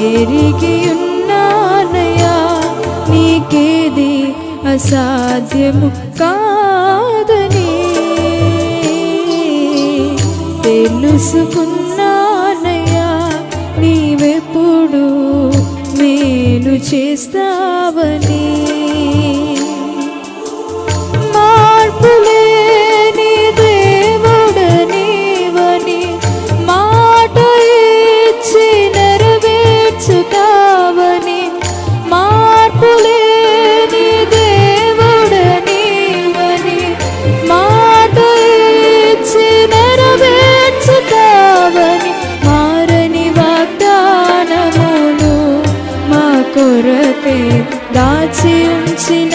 ఎరిగి ఉన్నానయ్యా నీకేది అసాధ్యము కాదని తెలుసుకున్నానయ్యా నీవెప్పుడు మేలు చేస్తావని మార్పులేని దేవుడనీవని మాట ఇచ్చి నెరవేర్చుతావని మార్పులేని దేవుడనీవని మాట ఇచ్చి నెరవేర్చుతావని మారని వాగ్దానములు మా కొరకే దాచి ఉంచిన